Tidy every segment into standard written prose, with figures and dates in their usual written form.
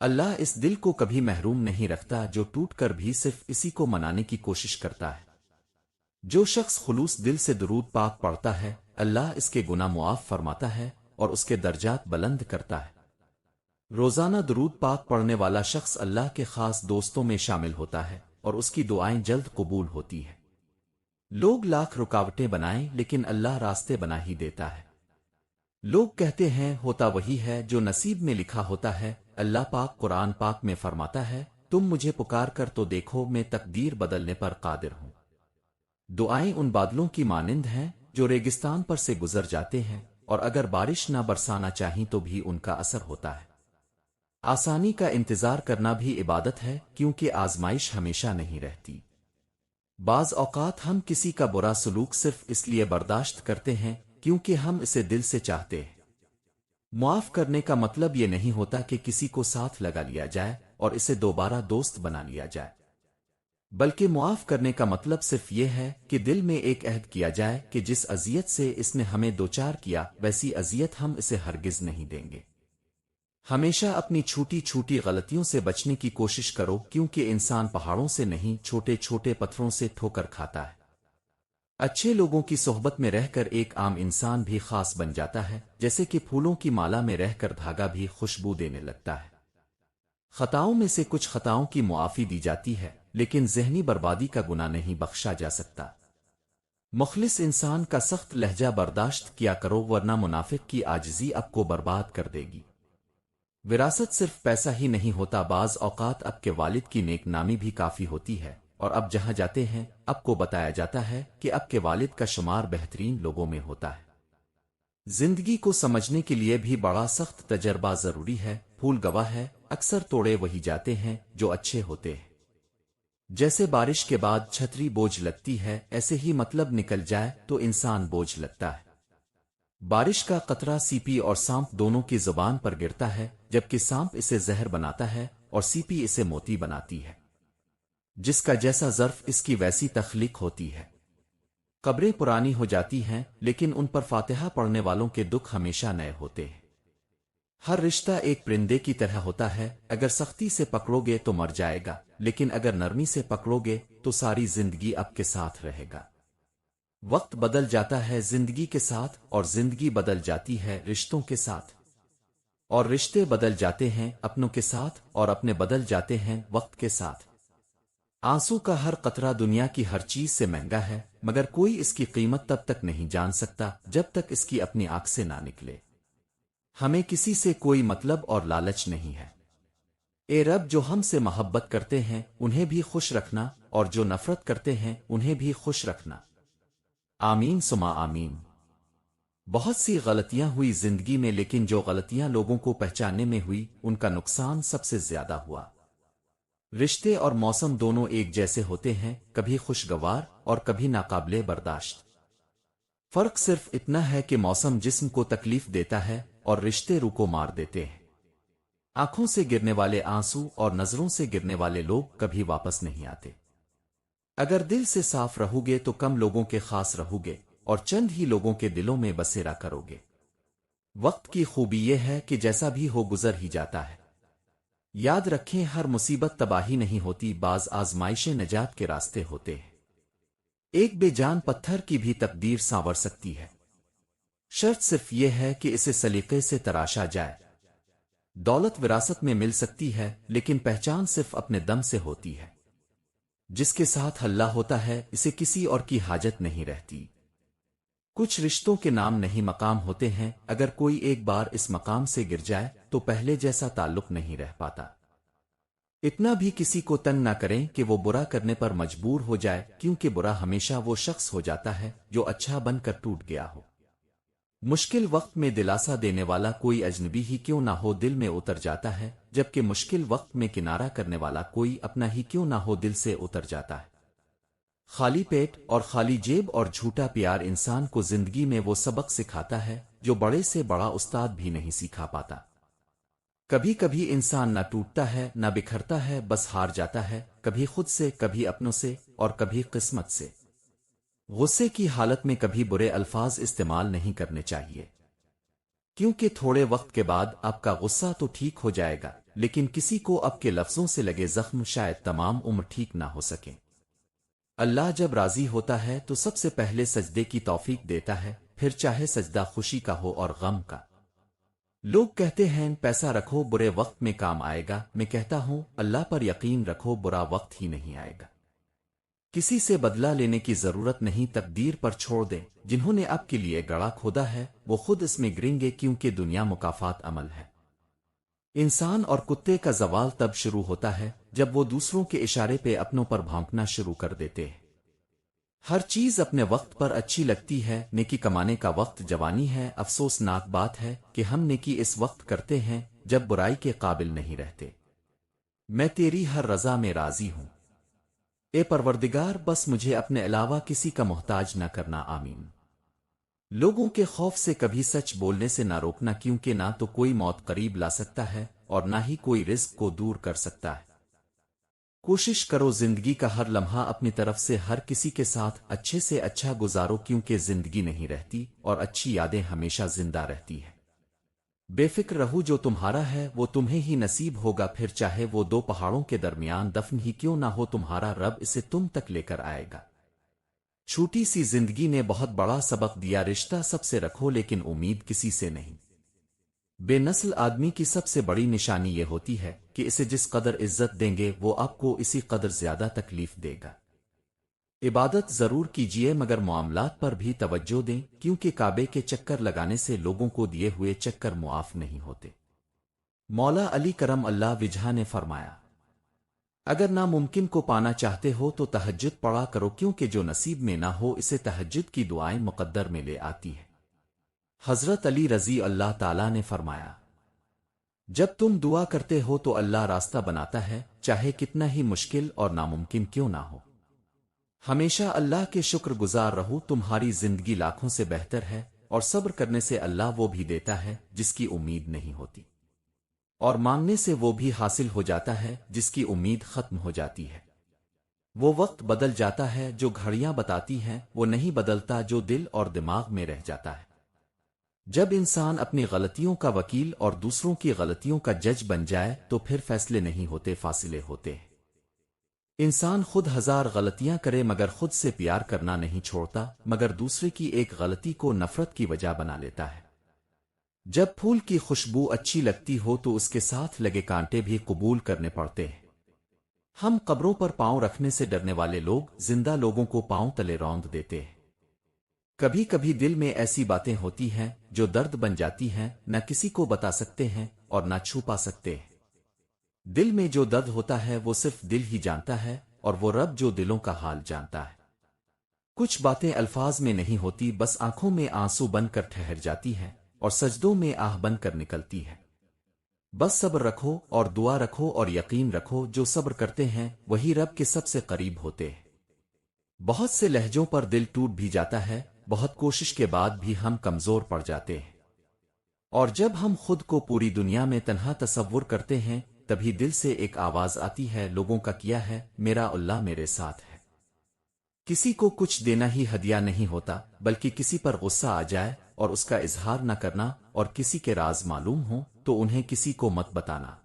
اللہ اس دل کو کبھی محروم نہیں رکھتا جو ٹوٹ کر بھی صرف اسی کو منانے کی کوشش کرتا ہے۔ جو شخص خلوص دل سے درود پاک پڑھتا ہے اللہ اس کے گناہ معاف فرماتا ہے اور اس کے درجات بلند کرتا ہے۔ روزانہ درود پاک پڑھنے والا شخص اللہ کے خاص دوستوں میں شامل ہوتا ہے اور اس کی دعائیں جلد قبول ہوتی ہیں۔ لوگ لاکھ رکاوٹیں بنائیں لیکن اللہ راستے بنا ہی دیتا ہے۔ لوگ کہتے ہیں ہوتا وہی ہے جو نصیب میں لکھا ہوتا ہے۔ اللہ پاک قرآن پاک میں فرماتا ہے تم مجھے پکار کر تو دیکھو میں تقدیر بدلنے پر قادر ہوں۔ دعائیں ان بادلوں کی مانند ہیں جو ریگستان پر سے گزر جاتے ہیں اور اگر بارش نہ برسانا چاہیں تو بھی ان کا اثر ہوتا ہے۔ آسانی کا انتظار کرنا بھی عبادت ہے کیونکہ آزمائش ہمیشہ نہیں رہتی۔ بعض اوقات ہم کسی کا برا سلوک صرف اس لیے برداشت کرتے ہیں کیونکہ ہم اسے دل سے چاہتے ہیں۔ معاف کرنے کا مطلب یہ نہیں ہوتا کہ کسی کو ساتھ لگا لیا جائے اور اسے دوبارہ دوست بنا لیا جائے، بلکہ معاف کرنے کا مطلب صرف یہ ہے کہ دل میں ایک عہد کیا جائے کہ جس اذیت سے اس نے ہمیں دوچار کیا ویسی اذیت ہم اسے ہرگز نہیں دیں گے۔ ہمیشہ اپنی چھوٹی چھوٹی غلطیوں سے بچنے کی کوشش کرو کیونکہ انسان پہاڑوں سے نہیں چھوٹے چھوٹے پتھروں سے ٹھوکر کھاتا ہے۔ اچھے لوگوں کی صحبت میں رہ کر ایک عام انسان بھی خاص بن جاتا ہے، جیسے کہ پھولوں کی مالا میں رہ کر دھاگا بھی خوشبو دینے لگتا ہے۔ خطاؤں میں سے کچھ خطاؤں کی معافی دی جاتی ہے لیکن ذہنی بربادی کا گناہ نہیں بخشا جا سکتا۔ مخلص انسان کا سخت لہجہ برداشت کیا کرو ورنہ منافق کی عاجزی اب کو برباد کر دے گی۔ وراثت صرف پیسہ ہی نہیں ہوتا، بعض اوقات اب کے والد کی نیک نامی بھی کافی ہوتی ہے، اور اب جہاں جاتے ہیں اب کو بتایا جاتا ہے کہ اب کے والد کا شمار بہترین لوگوں میں ہوتا ہے۔ زندگی کو سمجھنے کے لیے بھی بڑا سخت تجربہ ضروری ہے۔ پھول گواہ ہے اکثر توڑے وہی جاتے ہیں جو اچھے ہوتے ہیں۔ جیسے بارش کے بعد چھتری بوجھ لگتی ہے ایسے ہی مطلب نکل جائے تو انسان بوجھ لگتا ہے۔ بارش کا قطرہ سیپی اور سانپ دونوں کی زبان پر گرتا ہے، جبکہ سانپ اسے زہر بناتا ہے اور سیپی اسے موتی بناتی ہے۔ جس کا جیسا ظرف اس کی ویسی تخلیق ہوتی ہے۔ قبریں پرانی ہو جاتی ہیں لیکن ان پر فاتحہ پڑھنے والوں کے دکھ ہمیشہ نئے ہوتے ہیں۔ ہر رشتہ ایک پرندے کی طرح ہوتا ہے، اگر سختی سے پکڑو گے تو مر جائے گا لیکن اگر نرمی سے پکڑو گے تو ساری زندگی آپ کے ساتھ رہے گا۔ وقت بدل جاتا ہے زندگی کے ساتھ اور زندگی بدل جاتی ہے رشتوں کے ساتھ، اور رشتے بدل جاتے ہیں اپنوں کے ساتھ اور اپنے بدل جاتے ہیں وقت کے ساتھ۔ آنسو کا ہر قطرہ دنیا کی ہر چیز سے مہنگا ہے، مگر کوئی اس کی قیمت تب تک نہیں جان سکتا جب تک اس کی اپنی آنکھ سے نہ نکلے۔ ہمیں کسی سے کوئی مطلب اور لالچ نہیں ہے۔ اے رب، جو ہم سے محبت کرتے ہیں انہیں بھی خوش رکھنا اور جو نفرت کرتے ہیں انہیں بھی خوش رکھنا۔ آمین ثم آمین۔ بہت سی غلطیاں ہوئی زندگی میں لیکن جو غلطیاں لوگوں کو پہچاننے میں ہوئی ان کا نقصان سب سے زیادہ ہوا۔ رشتے اور موسم دونوں ایک جیسے ہوتے ہیں، کبھی خوشگوار اور کبھی ناقابل برداشت۔ فرق صرف اتنا ہے کہ موسم جسم کو تکلیف دیتا ہے اور رشتے روح کو مار دیتے ہیں۔ آنکھوں سے گرنے والے آنسو اور نظروں سے گرنے والے لوگ کبھی واپس نہیں آتے۔ اگر دل سے صاف رہو گے تو کم لوگوں کے خاص رہو گے اور چند ہی لوگوں کے دلوں میں بسیرا کرو گے۔ وقت کی خوبی یہ ہے کہ جیسا بھی ہو گزر ہی جاتا ہے۔ یاد رکھیں ہر مصیبت تباہی نہیں ہوتی، بعض آزمائشیں نجات کے راستے ہوتے ہیں۔ ایک بے جان پتھر کی بھی تقدیر سانور سکتی ہے، شرط صرف یہ ہے کہ اسے سلیقے سے تراشا جائے۔ دولت وراثت میں مل سکتی ہے لیکن پہچان صرف اپنے دم سے ہوتی ہے۔ جس کے ساتھ اللہ ہوتا ہے اسے کسی اور کی حاجت نہیں رہتی۔ کچھ رشتوں کے نام نہیں مقام ہوتے ہیں، اگر کوئی ایک بار اس مقام سے گر جائے تو پہلے جیسا تعلق نہیں رہ پاتا۔ اتنا بھی کسی کو تنگ نہ کریں کہ وہ برا کرنے پر مجبور ہو جائے، کیونکہ برا ہمیشہ وہ شخص ہو جاتا ہے جو اچھا بن کر ٹوٹ گیا ہو۔ مشکل وقت میں دلاسا دینے والا کوئی اجنبی ہی کیوں نہ ہو دل میں اتر جاتا ہے، جبکہ مشکل وقت میں کنارہ کرنے والا کوئی اپنا ہی کیوں نہ ہو دل سے اتر جاتا ہے۔ خالی پیٹ اور خالی جیب اور جھوٹا پیار انسان کو زندگی میں وہ سبق سکھاتا ہے جو بڑے سے بڑا استاد بھی نہیں سکھا پاتا۔ کبھی کبھی انسان نہ ٹوٹتا ہے نہ بکھرتا ہے، بس ہار جاتا ہے، کبھی خود سے، کبھی اپنوں سے اور کبھی قسمت سے۔ غصے کی حالت میں کبھی برے الفاظ استعمال نہیں کرنے چاہیے، کیونکہ تھوڑے وقت کے بعد آپ کا غصہ تو ٹھیک ہو جائے گا لیکن کسی کو اب کے لفظوں سے لگے زخم شاید تمام عمر ٹھیک نہ ہو سکیں۔ اللہ جب راضی ہوتا ہے تو سب سے پہلے سجدے کی توفیق دیتا ہے، پھر چاہے سجدہ خوشی کا ہو اور غم کا۔ لوگ کہتے ہیں پیسہ رکھو برے وقت میں کام آئے گا، میں کہتا ہوں اللہ پر یقین رکھو برا وقت ہی نہیں آئے گا۔ کسی سے بدلہ لینے کی ضرورت نہیں، تقدیر پر چھوڑ دیں، جنہوں نے آپ کے لیے گڑھا کھودا ہے وہ خود اس میں گریں گے، کیونکہ دنیا مکافات عمل ہے۔ انسان اور کتے کا زوال تب شروع ہوتا ہے جب وہ دوسروں کے اشارے پہ اپنوں پر بھونکنا شروع کر دیتے ہیں۔ ہر چیز اپنے وقت پر اچھی لگتی ہے، نیکی کمانے کا وقت جوانی ہے، افسوسناک بات ہے کہ ہم نیکی اس وقت کرتے ہیں جب برائی کے قابل نہیں رہتے۔ میں تیری ہر رضا میں راضی ہوں، اے پروردگار، بس مجھے اپنے علاوہ کسی کا محتاج نہ کرنا، آمین۔ لوگوں کے خوف سے کبھی سچ بولنے سے نہ روکنا، کیونکہ نہ تو کوئی موت قریب لا سکتا ہے اور نہ ہی کوئی رزق کو دور کر سکتا ہے۔ کوشش کرو زندگی کا ہر لمحہ اپنی طرف سے ہر کسی کے ساتھ اچھے سے اچھا گزارو، کیونکہ زندگی نہیں رہتی اور اچھی یادیں ہمیشہ زندہ رہتی ہیں۔ بے فکر رہو، جو تمہارا ہے وہ تمہیں ہی نصیب ہوگا، پھر چاہے وہ دو پہاڑوں کے درمیان دفن ہی کیوں نہ ہو، تمہارا رب اسے تم تک لے کر آئے گا۔ چھوٹی سی زندگی نے بہت بڑا سبق دیا، رشتہ سب سے رکھو لیکن امید کسی سے نہیں۔ بے نسل آدمی کی سب سے بڑی نشانی یہ ہوتی ہے کہ اسے جس قدر عزت دیں گے وہ آپ کو اسی قدر زیادہ تکلیف دے گا۔ عبادت ضرور کیجیے مگر معاملات پر بھی توجہ دیں، کیونکہ کعبے کے چکر لگانے سے لوگوں کو دیے ہوئے چکر معاف نہیں ہوتے۔ مولا علی کرم اللہ وجہہ نے فرمایا، اگر ناممکن کو پانا چاہتے ہو تو تہجد پڑھا کرو، کیونکہ جو نصیب میں نہ ہو اسے تہجد کی دعائیں مقدر میں لے آتی ہے۔ حضرت علی رضی اللہ تعالیٰ نے فرمایا، جب تم دعا کرتے ہو تو اللہ راستہ بناتا ہے، چاہے کتنا ہی مشکل اور ناممکن کیوں نہ ہو۔ ہمیشہ اللہ کے شکر گزار رہو، تمہاری زندگی لاکھوں سے بہتر ہے، اور صبر کرنے سے اللہ وہ بھی دیتا ہے جس کی امید نہیں ہوتی، اور مانگنے سے وہ بھی حاصل ہو جاتا ہے جس کی امید ختم ہو جاتی ہے۔ وہ وقت بدل جاتا ہے جو گھڑیاں بتاتی ہیں، وہ نہیں بدلتا جو دل اور دماغ میں رہ جاتا ہے۔ جب انسان اپنی غلطیوں کا وکیل اور دوسروں کی غلطیوں کا جج بن جائے تو پھر فیصلے نہیں ہوتے، فاصلے ہوتے ہیں۔ انسان خود ہزار غلطیاں کرے مگر خود سے پیار کرنا نہیں چھوڑتا، مگر دوسرے کی ایک غلطی کو نفرت کی وجہ بنا لیتا ہے۔ جب پھول کی خوشبو اچھی لگتی ہو تو اس کے ساتھ لگے کانٹے بھی قبول کرنے پڑتے ہیں۔ ہم قبروں پر پاؤں رکھنے سے ڈرنے والے لوگ زندہ لوگوں کو پاؤں تلے روند دیتے ہیں۔ کبھی کبھی دل میں ایسی باتیں ہوتی ہیں جو درد بن جاتی ہیں، نہ کسی کو بتا سکتے ہیں اور نہ چھپا سکتے ہیں۔ دل میں جو درد ہوتا ہے وہ صرف دل ہی جانتا ہے، اور وہ رب جو دلوں کا حال جانتا ہے۔ کچھ باتیں الفاظ میں نہیں ہوتی، بس آنکھوں میں آنسو بن کر ٹھہر جاتی ہیں اور سجدوں میں آہ بن کر نکلتی ہے۔ بس صبر رکھو اور دعا رکھو اور یقین رکھو، جو صبر کرتے ہیں وہی رب کے سب سے قریب ہوتے ہیں۔ بہت سے لہجوں پر دل ٹوٹ بھی جاتا ہے، بہت کوشش کے بعد بھی ہم کمزور پڑ جاتے ہیں، اور جب ہم خود کو پوری دنیا میں تنہا تصور کرتے ہیں تبھی دل سے ایک آواز آتی ہے، لوگوں کا کیا ہے میرا اللہ میرے ساتھ ہے۔ کسی کو کچھ دینا ہی ہدیہ نہیں ہوتا، بلکہ کسی پر غصہ آ جائے اور اس کا اظہار نہ کرنا، اور کسی کے راز معلوم ہو تو انہیں کسی کو مت بتانا،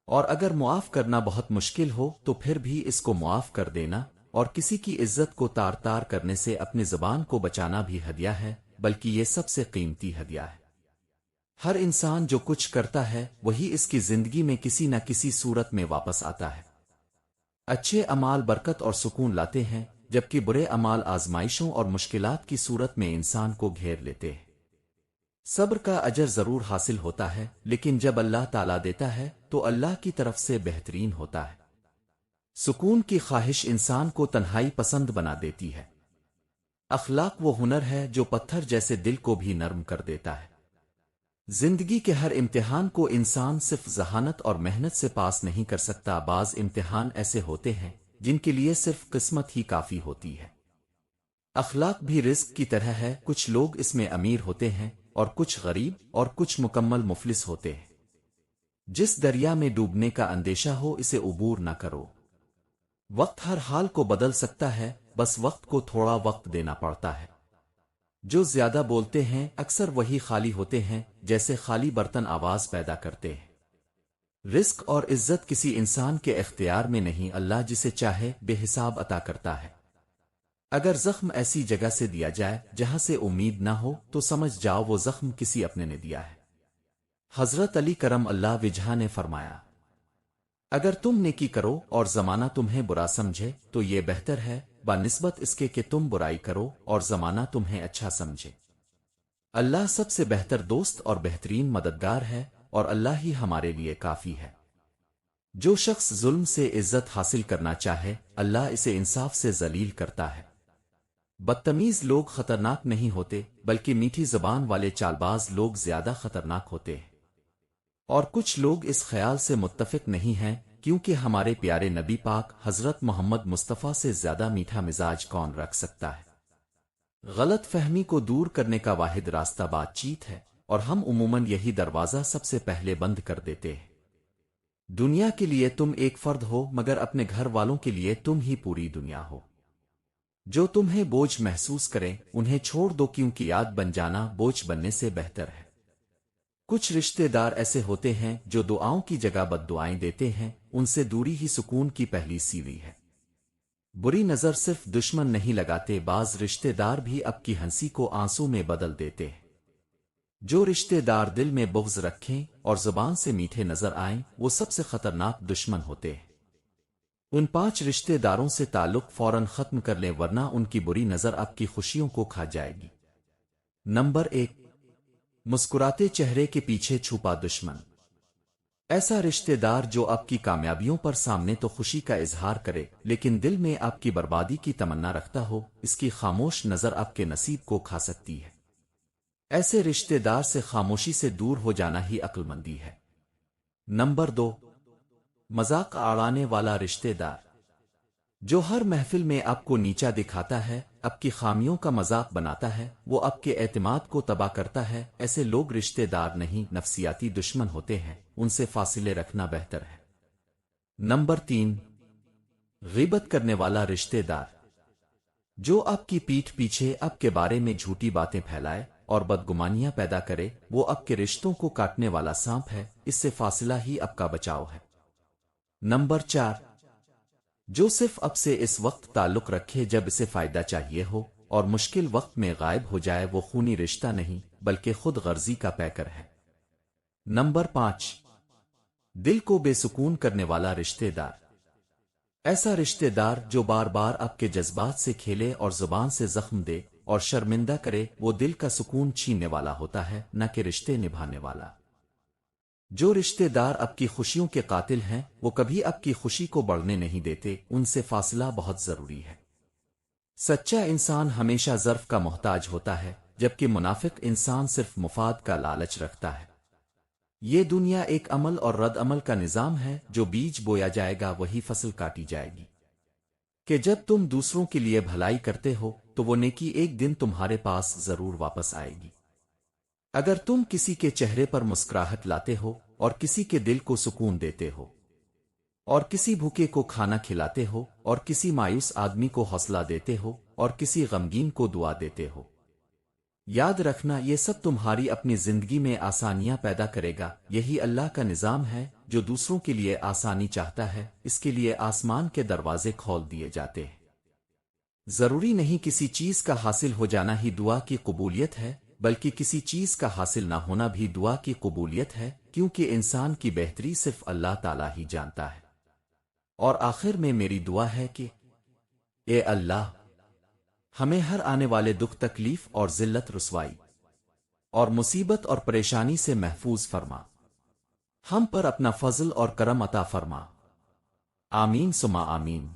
اور اگر معاف کرنا بہت مشکل ہو تو پھر بھی اس کو معاف کر دینا، اور کسی کی عزت کو تار تار کرنے سے اپنی زبان کو بچانا بھی ہدیہ ہے، بلکہ یہ سب سے قیمتی ہدیہ ہے۔ ہر انسان جو کچھ کرتا ہے وہی اس کی زندگی میں کسی نہ کسی صورت میں واپس آتا ہے۔ اچھے اعمال برکت اور سکون لاتے ہیں، جبکہ برے اعمال آزمائشوں اور مشکلات کی صورت میں انسان کو گھیر لیتے ہیں۔ صبر کا اجر ضرور حاصل ہوتا ہے، لیکن جب اللہ تعالیٰ دیتا ہے تو اللہ کی طرف سے بہترین ہوتا ہے۔ سکون کی خواہش انسان کو تنہائی پسند بنا دیتی ہے۔ اخلاق وہ ہنر ہے جو پتھر جیسے دل کو بھی نرم کر دیتا ہے۔ زندگی کے ہر امتحان کو انسان صرف ذہانت اور محنت سے پاس نہیں کر سکتا، بعض امتحان ایسے ہوتے ہیں جن کے لیے صرف قسمت ہی کافی ہوتی ہے۔ اخلاق بھی رزق کی طرح ہے، کچھ لوگ اس میں امیر ہوتے ہیں اور کچھ غریب اور کچھ مکمل مفلس ہوتے ہیں۔ جس دریا میں ڈوبنے کا اندیشہ ہو اسے عبور نہ کرو۔ وقت ہر حال کو بدل سکتا ہے، بس وقت کو تھوڑا وقت دینا پڑتا ہے۔ جو زیادہ بولتے ہیں اکثر وہی خالی ہوتے ہیں، جیسے خالی برتن آواز پیدا کرتے ہیں۔ رزق اور عزت کسی انسان کے اختیار میں نہیں، اللہ جسے چاہے بے حساب عطا کرتا ہے۔ اگر زخم ایسی جگہ سے دیا جائے جہاں سے امید نہ ہو تو سمجھ جاؤ وہ زخم کسی اپنے نے دیا ہے۔ حضرت علی کرم اللہ وجہہ نے فرمایا، اگر تم نیکی کرو اور زمانہ تمہیں برا سمجھے تو یہ بہتر ہے بنسبت اس کے کہ تم برائی کرو اور زمانہ تمہیں اچھا سمجھے۔ اللہ سب سے بہتر دوست اور بہترین مددگار ہے، اور اللہ ہی ہمارے لیے کافی ہے۔ جو شخص ظلم سے عزت حاصل کرنا چاہے اللہ اسے انصاف سے ذلیل کرتا ہے۔ بدتمیز لوگ خطرناک نہیں ہوتے بلکہ میٹھی زبان والے چالباز لوگ زیادہ خطرناک ہوتے ہیں۔ اور کچھ لوگ اس خیال سے متفق نہیں ہیں کیونکہ ہمارے پیارے نبی پاک حضرت محمد مصطفیٰ سے زیادہ میٹھا مزاج کون رکھ سکتا ہے۔ غلط فہمی کو دور کرنے کا واحد راستہ بات چیت ہے، اور ہم عموماً یہی دروازہ سب سے پہلے بند کر دیتے ہیں۔ دنیا کے لیے تم ایک فرد ہو مگر اپنے گھر والوں کے لیے تم ہی پوری دنیا ہو۔ جو تمہیں بوجھ محسوس کریں انہیں چھوڑ دو کیونکہ یاد بن جانا بوجھ بننے سے بہتر ہے۔ کچھ رشتے دار ایسے ہوتے ہیں جو دعاؤں کی جگہ بد دعائیں دیتے ہیں، ان سے دوری ہی سکون کی پہلی سیڑھی ہے۔ بری نظر صرف دشمن نہیں لگاتے، بعض رشتے دار بھی اب کی ہنسی کو آنسو میں بدل دیتے ہیں۔ جو رشتے دار دل میں بغض رکھیں اور زبان سے میٹھے نظر آئیں وہ سب سے خطرناک دشمن ہوتے ہیں۔ ان 5 رشتے داروں سے تعلق فوراً ختم کر لیں ورنہ ان کی بری نظر آپ کی خوشیوں کو کھا جائے گی۔ نمبر 1، مسکراتے چہرے کے پیچھے چھپا دشمن۔ ایسا رشتے دار جو آپ کی کامیابیوں پر سامنے تو خوشی کا اظہار کرے لیکن دل میں آپ کی بربادی کی تمنا رکھتا ہو، اس کی خاموش نظر آپ کے نصیب کو کھا سکتی ہے۔ ایسے رشتے دار سے خاموشی سے دور ہو جانا ہی عقل مندی ہے۔ نمبر 2، مذاق اڑانے والا رشتے دار۔ جو ہر محفل میں آپ کو نیچا دکھاتا ہے، آپ کی خامیوں کا مذاق بناتا ہے، وہ آپ کے اعتماد کو تباہ کرتا ہے، ایسے لوگ رشتے دار نہیں نفسیاتی دشمن ہوتے ہیں، ان سے فاصلے رکھنا بہتر ہے۔ نمبر 3، غیبت کرنے والا رشتے دار۔ جو آپ کی پیٹھ پیچھے آپ کے بارے میں جھوٹی باتیں پھیلائے اور بدگمانیاں پیدا کرے وہ آپ کے رشتوں کو کاٹنے والا سانپ ہے، اس سے فاصلہ ہی آپ کا بچاؤ ہے۔ نمبر 4، جو صرف اب سے اس وقت تعلق رکھے جب اسے فائدہ چاہیے ہو اور مشکل وقت میں غائب ہو جائے، وہ خونی رشتہ نہیں بلکہ خود غرضی کا پیکر ہے۔ نمبر 5، دل کو بے سکون کرنے والا رشتے دار۔ ایسا رشتے دار جو بار بار آپ کے جذبات سے کھیلے اور زبان سے زخم دے اور شرمندہ کرے، وہ دل کا سکون چھیننے والا ہوتا ہے نہ کہ رشتے نبھانے والا۔ جو رشتے دار آپ کی خوشیوں کے قاتل ہیں وہ کبھی آپ کی خوشی کو بڑھنے نہیں دیتے، ان سے فاصلہ بہت ضروری ہے۔ سچا انسان ہمیشہ ظرف کا محتاج ہوتا ہے جبکہ منافق انسان صرف مفاد کا لالچ رکھتا ہے۔ یہ دنیا ایک عمل اور رد عمل کا نظام ہے، جو بیج بویا جائے گا وہی فصل کاٹی جائے گی۔ کہ جب تم دوسروں کے لیے بھلائی کرتے ہو تو وہ نیکی ایک دن تمہارے پاس ضرور واپس آئے گی۔ اگر تم کسی کے چہرے پر مسکراہٹ لاتے ہو اور کسی کے دل کو سکون دیتے ہو اور کسی بھوکے کو کھانا کھلاتے ہو اور کسی مایوس آدمی کو حوصلہ دیتے ہو اور کسی غمگین کو دعا دیتے ہو، یاد رکھنا یہ سب تمہاری اپنی زندگی میں آسانیاں پیدا کرے گا۔ یہی اللہ کا نظام ہے، جو دوسروں کے لیے آسانی چاہتا ہے اس کے لیے آسمان کے دروازے کھول دیے جاتے ہیں۔ ضروری نہیں کسی چیز کا حاصل ہو جانا ہی دعا کی قبولیت ہے، بلکہ کسی چیز کا حاصل نہ ہونا بھی دعا کی قبولیت ہے، کیونکہ انسان کی بہتری صرف اللہ تعالیٰ ہی جانتا ہے۔ اور آخر میں میری دعا ہے کہ اے اللہ، ہمیں ہر آنے والے دکھ تکلیف اور ذلت رسوائی اور مصیبت اور پریشانی سے محفوظ فرما، ہم پر اپنا فضل اور کرم عطا فرما۔ آمین ثم آمین۔